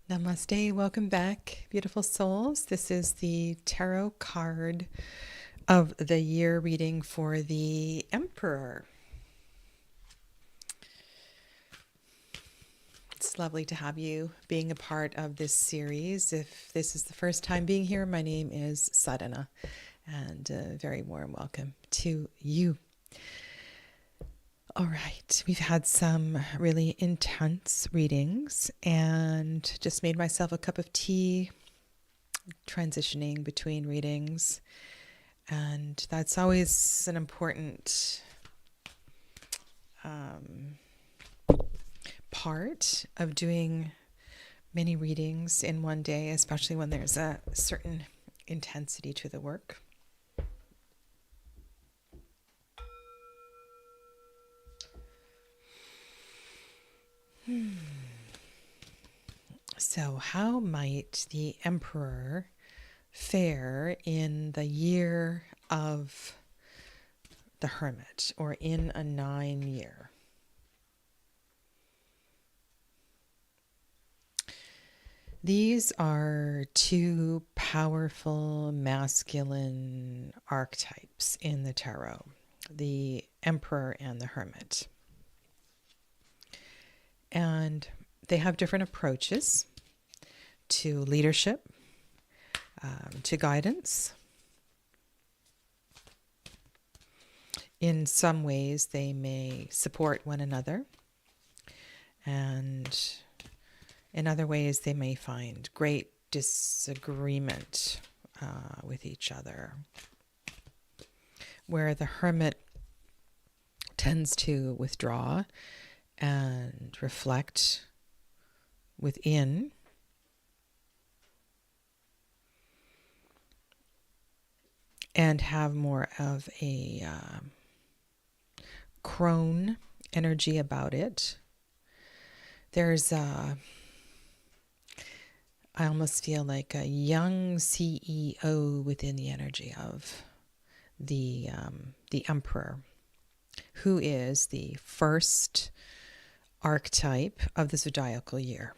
Namaste, welcome back, beautiful souls. This is the tarot card of the year reading for the Emperor. It's lovely to have you being a part of this series. If this is the first time being here, my name is Sadhana, and a very warm welcome to you. All right, we've had some really intense readings and just made myself a cup of tea, transitioning between readings. And that's always an important part of doing many readings in one day, especially when there's a certain intensity to the work. So, how might the Emperor fare in the year of the Hermit, or in a 9-year? These are two powerful masculine archetypes in the tarot, the Emperor and the Hermit. And they have different approaches to leadership, to guidance. In some ways, they may support one another, and in other ways, they may find great disagreement with each other, where the Hermit tends to withdraw and reflect within, and have more of a crone energy about it. There's I almost feel like a young CEO within the energy of the Emperor, who is the first archetype of the zodiacal year.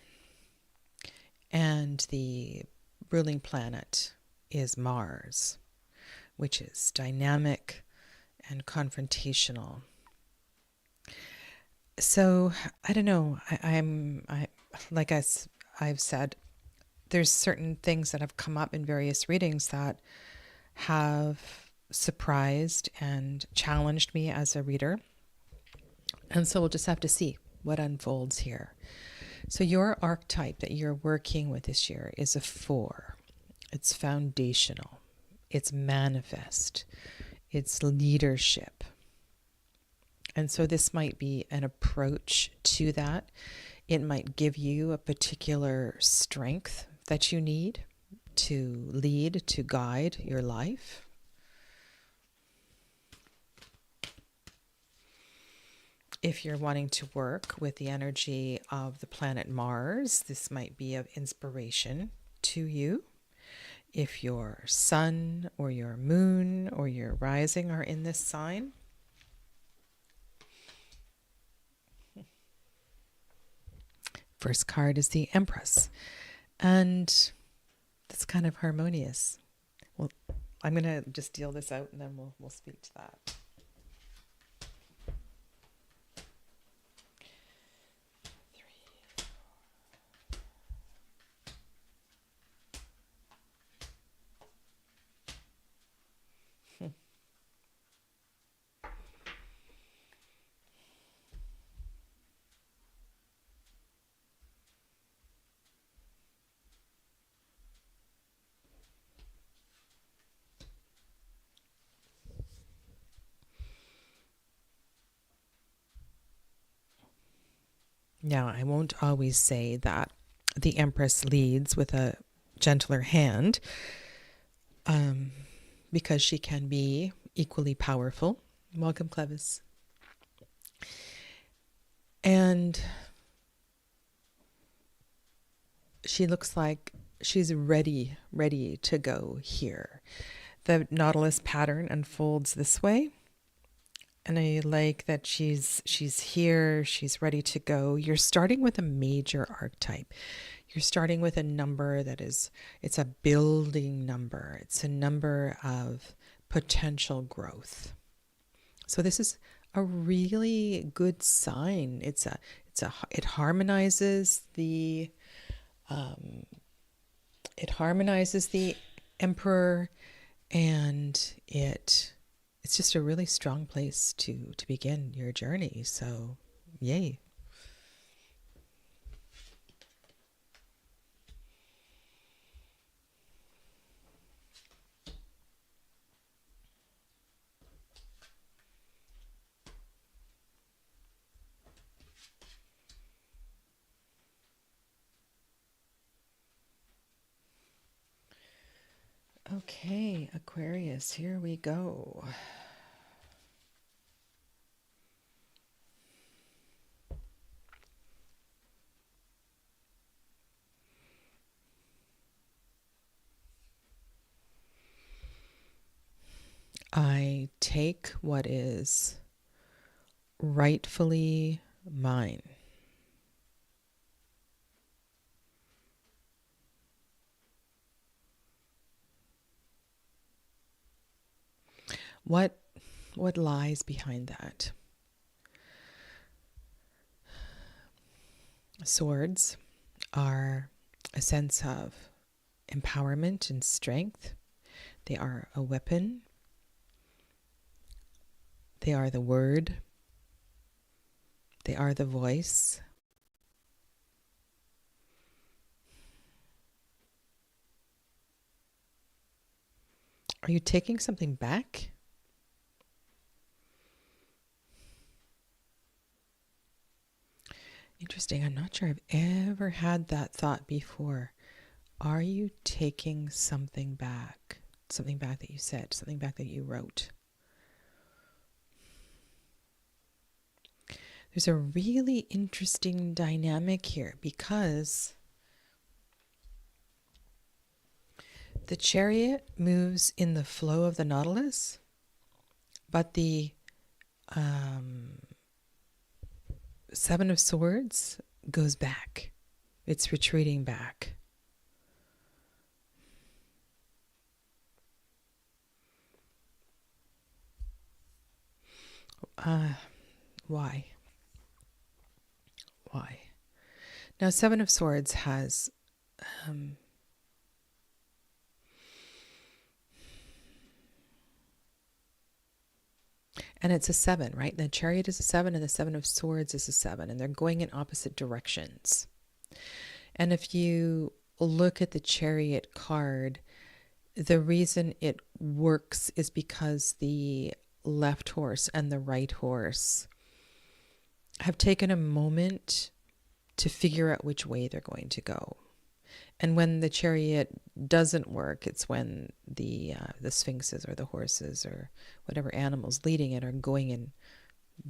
And the ruling planet is Mars, which is dynamic and confrontational. So I don't know. I've said, there's certain things that have come up in various readings that have surprised and challenged me as a reader. And so we'll just have to see what unfolds here. So your archetype that you're working with this year is a 4. It's foundational. It's manifest. It's leadership. And so this might be an approach to that. It might give you a particular strength that you need to lead, to guide your life. If you're wanting to work with the energy of the planet Mars, this might be of inspiration to you. If your sun or your moon or your rising are in this sign, first card is the Empress, and that's kind of harmonious. Well, I'm going to just deal this out, and then we'll speak to that. Now, I won't always say that the Empress leads with a gentler hand, because she can be equally powerful. Welcome, Clevis. And she looks like she's ready to go here. The Nautilus pattern unfolds this way, And I like that she's here, she's ready to go. You're starting with a major archetype. You're starting with a number that is, it's a building number. It's a number of potential growth. So this is a really good sign. It harmonizes the emperor, and it's just a really strong place to begin your journey. So yay. Okay, Aquarius, here we go. I take what is rightfully mine. What lies behind that? Swords are a sense of empowerment and strength. They are a weapon. They are the word. They are the voice. Are you taking something back? Interesting. I'm not sure I've ever had that thought before. Are you taking something back? Something back that you said, something back that you wrote. There's a really interesting dynamic here because the Chariot moves in the flow of the Nautilus, but the Seven of Swords goes back. It's retreating back. Why? Why? Now, Seven of Swords has and it's a 7, right? The Chariot is a 7 and the Seven of Swords is a 7, and they're going in opposite directions. And if you look at the Chariot card, the reason it works is because the left horse and the right horse have taken a moment to figure out which way they're going to go. And when the Chariot doesn't work, it's when the sphinxes or the horses or whatever animals leading it are going in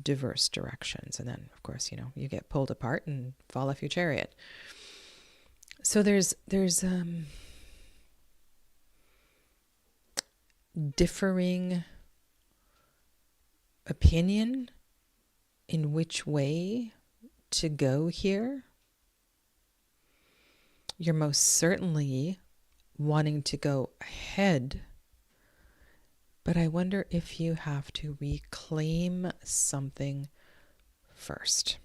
diverse directions. And then, of course, you get pulled apart and fall off your chariot. So there's differing opinion in which way to go here. You're most certainly wanting to go ahead, but I wonder if you have to reclaim something first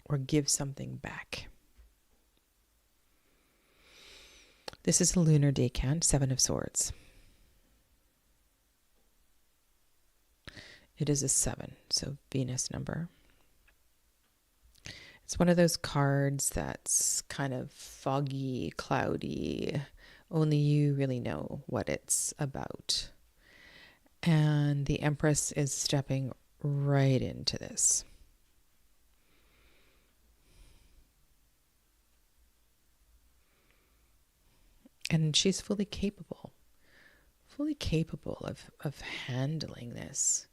or give something back. This is a lunar decant, 7 of Swords. It is a 7, so Venus number. It's one of those cards that's kind of foggy, cloudy. Only you really know what it's about. And the Empress is stepping right into this. And she's fully capable of handling this.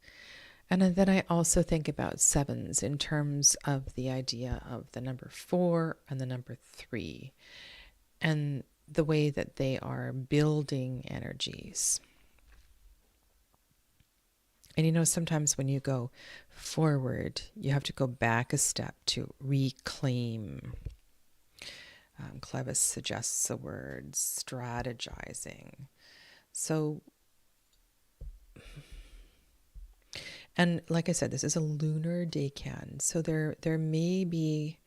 And then I also think about sevens in terms of the idea of the number 4 and the number 3 and the way that they are building energies. And sometimes when you go forward, you have to go back a step to reclaim. Clevis suggests the word strategizing. So, and like I said, this is a lunar decan, so there may be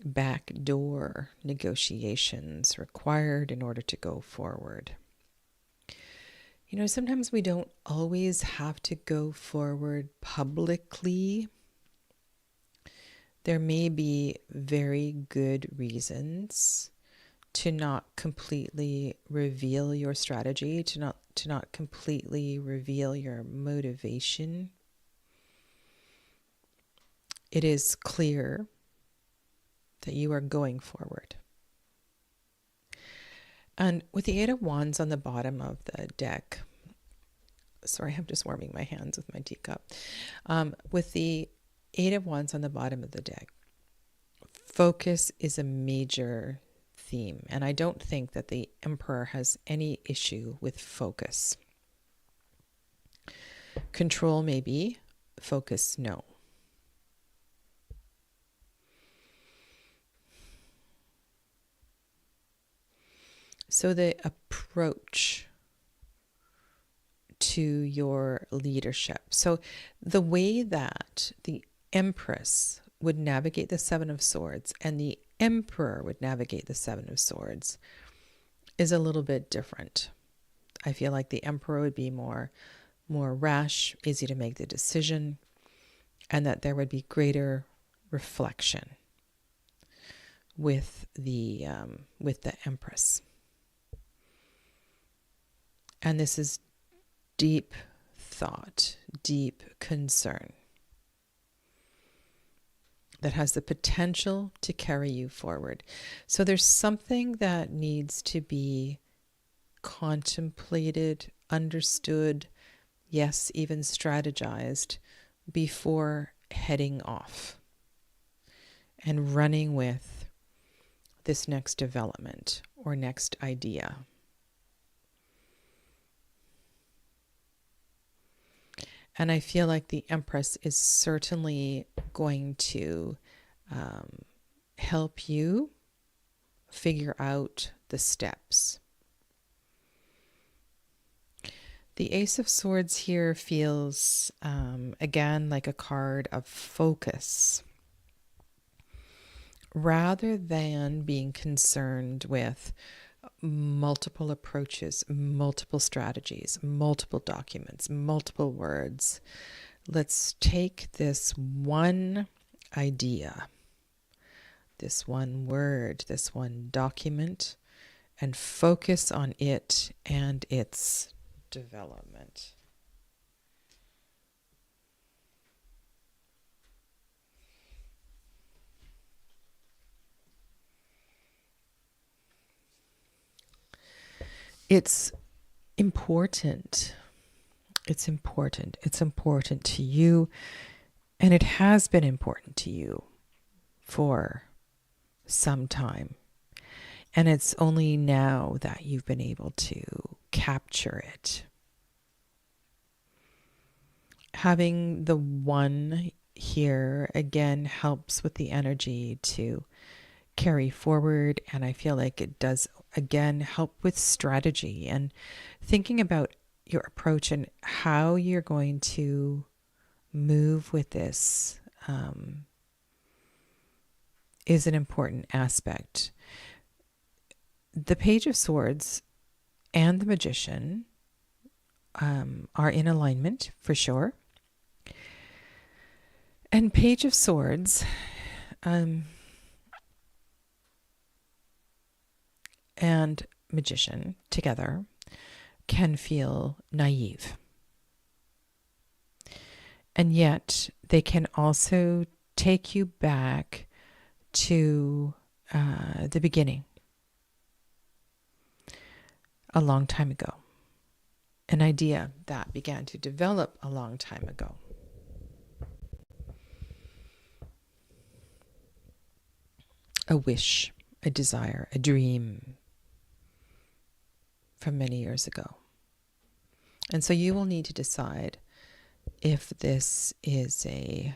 backdoor negotiations required in order to go forward. Sometimes we don't always have to go forward publicly. There may be very good reasons to not completely reveal your strategy, to not completely reveal your motivation. It is clear that you are going forward. And with the Eight of Wands on the bottom of the deck, sorry, I'm just warming my hands with my teacup. With the Eight of Wands on the bottom of the deck, focus is a major theme. And I don't think that the Emperor has any issue with focus. Control maybe, focus no. So the approach to your leadership. So the way that the Empress would navigate the Seven of Swords and the Emperor would navigate the Seven of Swords is a little bit different. I feel like the Emperor would be more rash, easy to make the decision, and that there would be greater reflection with the Empress. And this is deep thought, deep concern that has the potential to carry you forward. So there's something that needs to be contemplated, understood, yes, even strategized before heading off and running with this next development or next idea. And I feel like the Empress is certainly going to help you figure out the steps. The Ace of Swords here feels, again, like a card of focus. Rather than being concerned with multiple approaches, multiple strategies, multiple documents, multiple words, let's take this one idea, this one word, this one document, and focus on it and its development. It's important. It's important. It's important to you, and it has been important to you for some time. And it's only now that you've been able to capture it. Having the one here, again, helps with the energy to carry forward, and I feel like it does, again, help with strategy and thinking about your approach and how you're going to move with this is an important aspect. The Page of Swords and the Magician are in alignment for sure. And Page of Swords and Magician together can feel naive. And yet they can also take you back to the beginning, a long time ago. An idea that began to develop a long time ago. A wish, a desire, a dream from many years ago. And so you will need to decide if this is a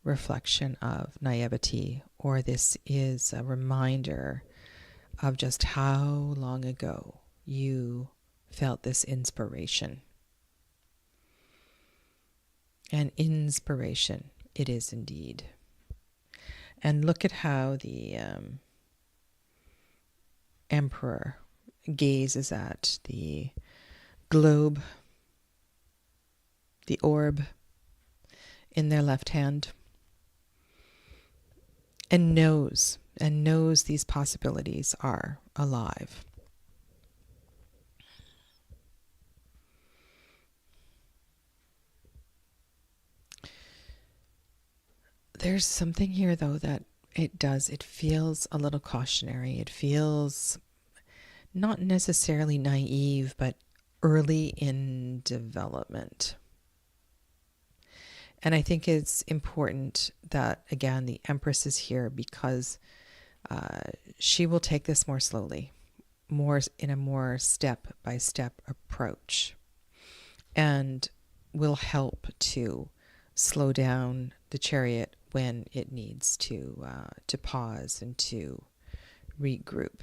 reflection of naivety or this is a reminder of just how long ago you felt this inspiration. And inspiration it is indeed. And look at how the emperor gazes at the globe, the orb in their left hand, and knows these possibilities are alive. There's something here, though, that it feels a little cautionary. It feels not necessarily naive, but early in development. And I think it's important that, again, the Empress is here because she will take this more slowly, more in a more step-by-step approach, and will help to slow down the chariot when it needs to pause and to regroup.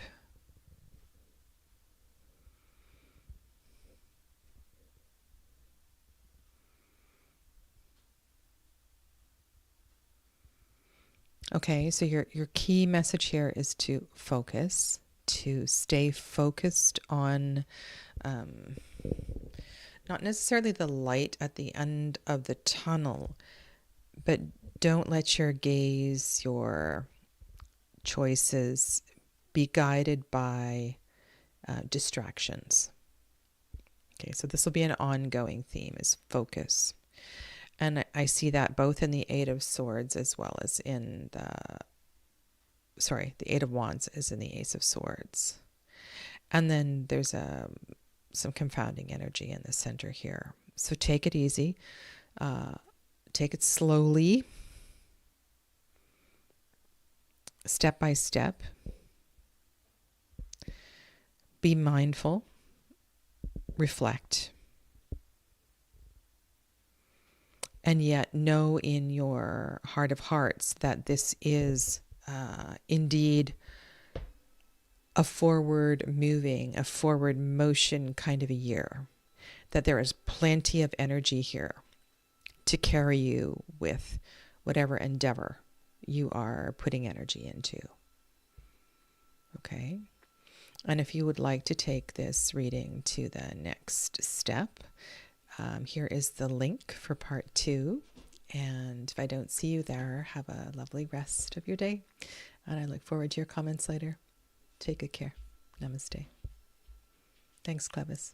Okay, so your key message here is to focus, to stay focused on not necessarily the light at the end of the tunnel, but don't let your gaze, your choices be guided by distractions. Okay, so this will be an ongoing theme, is focus. And I see that both in the Eight of Swords as well as in the Eight of Wands is in the Ace of Swords. And then there's some confounding energy in the center here. So take it easy. Take it slowly, step by step. Be mindful. Reflect. And yet know in your heart of hearts that this is indeed a forward moving, a forward motion kind of a year. That there is plenty of energy here to carry you with whatever endeavor you are putting energy into. Okay? And if you would like to take this reading to the next step, here is the link for part 2. And if I don't see you there, have a lovely rest of your day. And I look forward to your comments later. Take good care. Namaste. Thanks, Clevis.